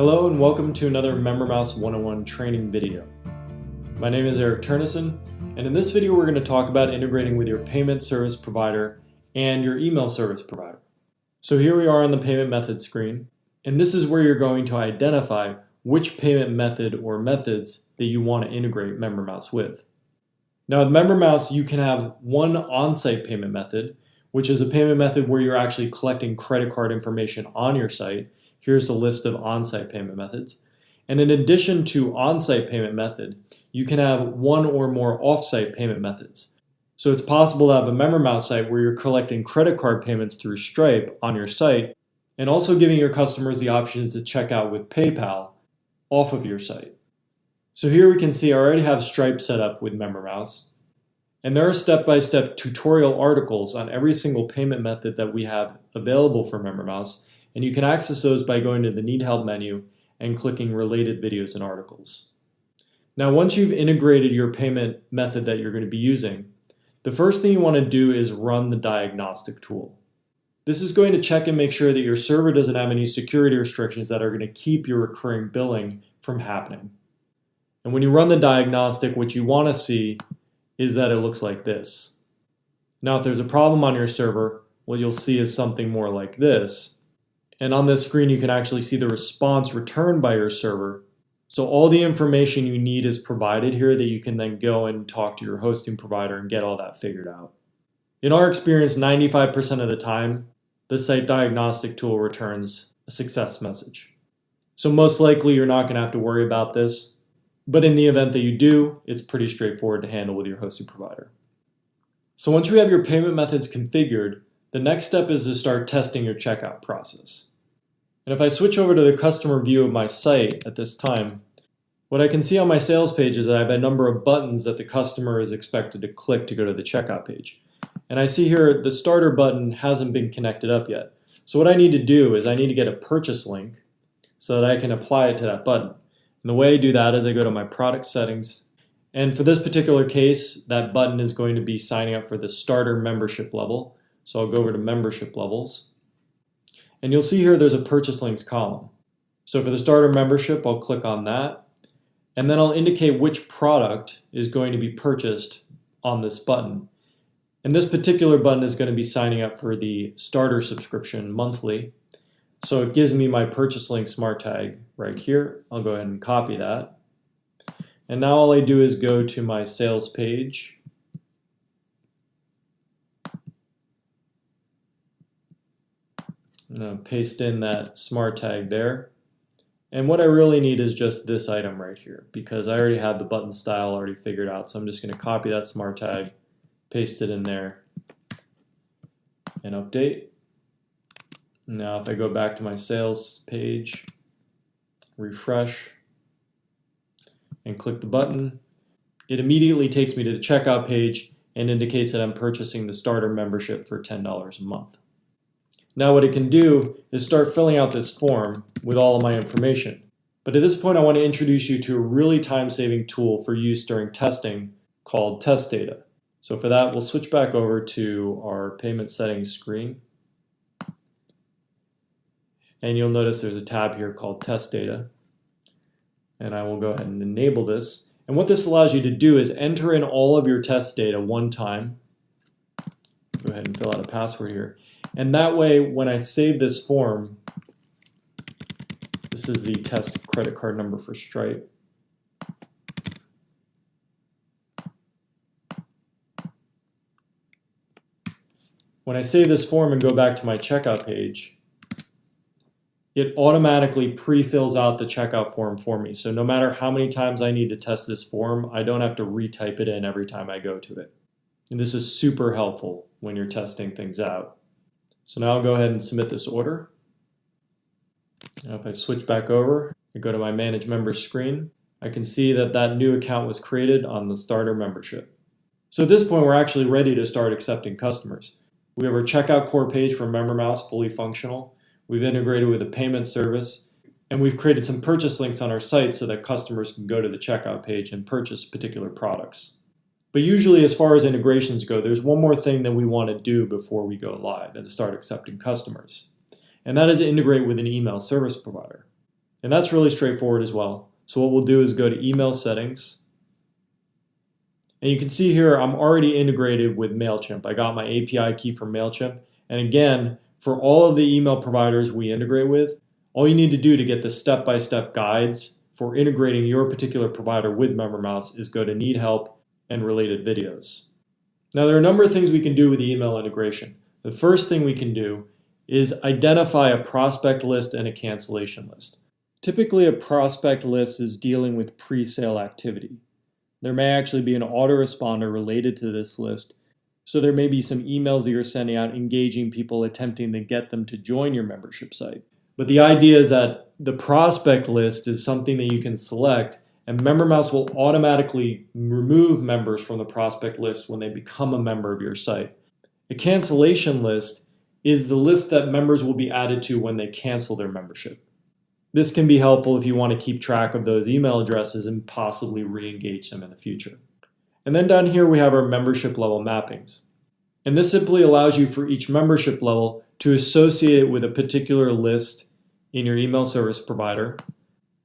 Hello and welcome to another MemberMouse 101 training video. My name is Eric Turnison, and in this video we're going to talk about integrating with your payment service provider and your email service provider. So here we are on the payment method screen, and this is where you're going to identify which payment method or methods that you want to integrate MemberMouse with. Now with MemberMouse you can have one on-site payment method, which is a payment method where you're actually collecting credit card information on your site. Here's a list of on-site payment methods. And in addition to on-site payment method, you can have one or more off-site payment methods. So it's possible to have a MemberMouse site where you're collecting credit card payments through Stripe on your site and also giving your customers the options to check out with PayPal off of your site. So here we can see I already have Stripe set up with MemberMouse. And there are step-by-step tutorial articles on every single payment method that we have available for MemberMouse. And you can access those by going to the Need Help menu and clicking Related Videos and Articles. Now, once you've integrated your payment method that you're going to be using, the first thing you want to do is run the diagnostic tool. This is going to check and make sure that your server doesn't have any security restrictions that are going to keep your recurring billing from happening. And when you run the diagnostic, what you want to see is that it looks like this. Now, if there's a problem on your server, what you'll see is something more like this. And on this screen, you can actually see the response returned by your server. So all the information you need is provided here that you can then go and talk to your hosting provider and get all that figured out. In our experience, 95% of the time, the site diagnostic tool returns a success message. So most likely you're not going to have to worry about this. But in the event that you do, it's pretty straightforward to handle with your hosting provider. So once you have your payment methods configured, the next step is to start testing your checkout process. And if I switch over to the customer view of my site at this time, what I can see on my sales page is that I have a number of buttons that the customer is expected to click to go to the checkout page. And I see here the starter button hasn't been connected up yet. So what I need to do is I need to get a purchase link so that I can apply it to that button. And the way I do that is I go to my product settings. And for this particular case, that button is going to be signing up for the starter membership level. So I'll go over to membership levels. And you'll see here there's a purchase links column. So for the starter membership, I'll click on that. And then I'll indicate which product is going to be purchased on this button. And this particular button is going to be signing up for the starter subscription monthly. So it gives me my purchase link smart tag right here. I'll go ahead and copy that. And now all I do is go to my sales page. I'm going to paste in that smart tag there. And what I really need is just this item right here because I already have the button style already figured out. So I'm just going to copy that smart tag, paste it in there, and update. Now if I go back to my sales page, refresh, and click the button, it immediately takes me to the checkout page and indicates that I'm purchasing the starter membership for $10 a month. Now what it can do is start filling out this form with all of my information. But at this point I want to introduce you to a really time-saving tool for use during testing called Test Data. So for that we'll switch back over to our payment settings screen. And you'll notice there's a tab here called Test Data. And I will go ahead and enable this. And what this allows you to do is enter in all of your test data one time. Go ahead and fill out a password here. And that way, when I save this form, this is the test credit card number for Stripe. When I save this form and go back to my checkout page, it automatically pre-fills out the checkout form for me. So no matter how many times I need to test this form, I don't have to retype it in every time I go to it. And this is super helpful when you're testing things out. So now I'll go ahead and submit this order. Now if I switch back over, I go to my Manage Members screen, I can see that that new account was created on the starter membership. So at this point, we're actually ready to start accepting customers. We have our checkout core page for MemberMouse fully functional. We've integrated with a payment service, and we've created some purchase links on our site so that customers can go to the checkout page and purchase particular products. But usually as far as integrations go, there's one more thing that we want to do before we go live and to start accepting customers. And that is integrate with an email service provider. And that's really straightforward as well. So what we'll do is go to email settings. And you can see here I'm already integrated with MailChimp. I got my API key from MailChimp. And again, for all of the email providers we integrate with, all you need to do to get the step-by-step guides for integrating your particular provider with MemberMouse is go to Need Help and Related Videos. Now there are a number of things we can do with the email integration. The first thing we can do is identify a prospect list and a cancellation list. Typically a prospect list is dealing with pre-sale activity. There may actually be an autoresponder related to this list, so there may be some emails that you're sending out engaging people, attempting to get them to join your membership site. But the idea is that the prospect list is something that you can select, and MemberMouse will automatically remove members from the prospect list when they become a member of your site. A cancellation list is the list that members will be added to when they cancel their membership. This can be helpful if you want to keep track of those email addresses and possibly re-engage them in the future. And then down here we have our membership level mappings. And this simply allows you for each membership level to associate it with a particular list in your email service provider,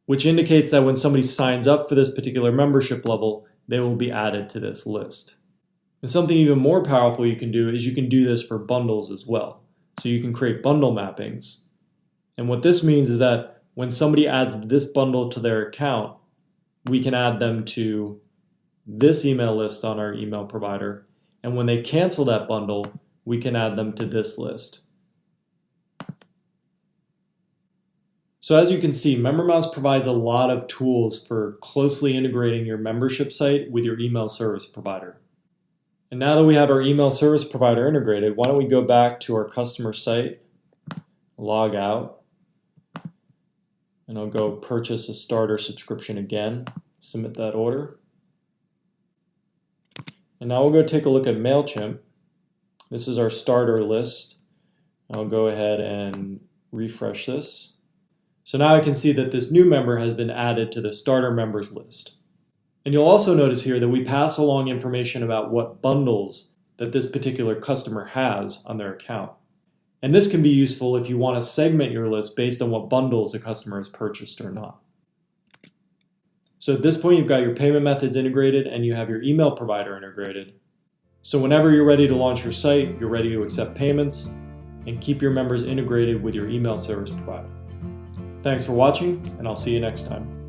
which indicates that when somebody signs up for this particular membership level, they will be added to this list. And something even more powerful you can do is you can do this for bundles as well. So you can create bundle mappings. And what this means is that when somebody adds this bundle to their account, we can add them to this email list on our email provider. And when they cancel that bundle, we can add them to this list. So as you can see, MemberMouse provides a lot of tools for closely integrating your membership site with your email service provider. And now that we have our email service provider integrated, why don't we go back to our customer site, log out, and I'll go purchase a starter subscription again, submit that order. And now we'll go take a look at MailChimp. This is our starter list. I'll go ahead and refresh this. So now I can see that this new member has been added to the starter members list. And you'll also notice here that we pass along information about what bundles that this particular customer has on their account. And this can be useful if you want to segment your list based on what bundles a customer has purchased or not. So at this point, you've got your payment methods integrated and you have your email provider integrated. So whenever you're ready to launch your site, you're ready to accept payments and keep your members integrated with your email service provider. Thanks for watching, and I'll see you next time.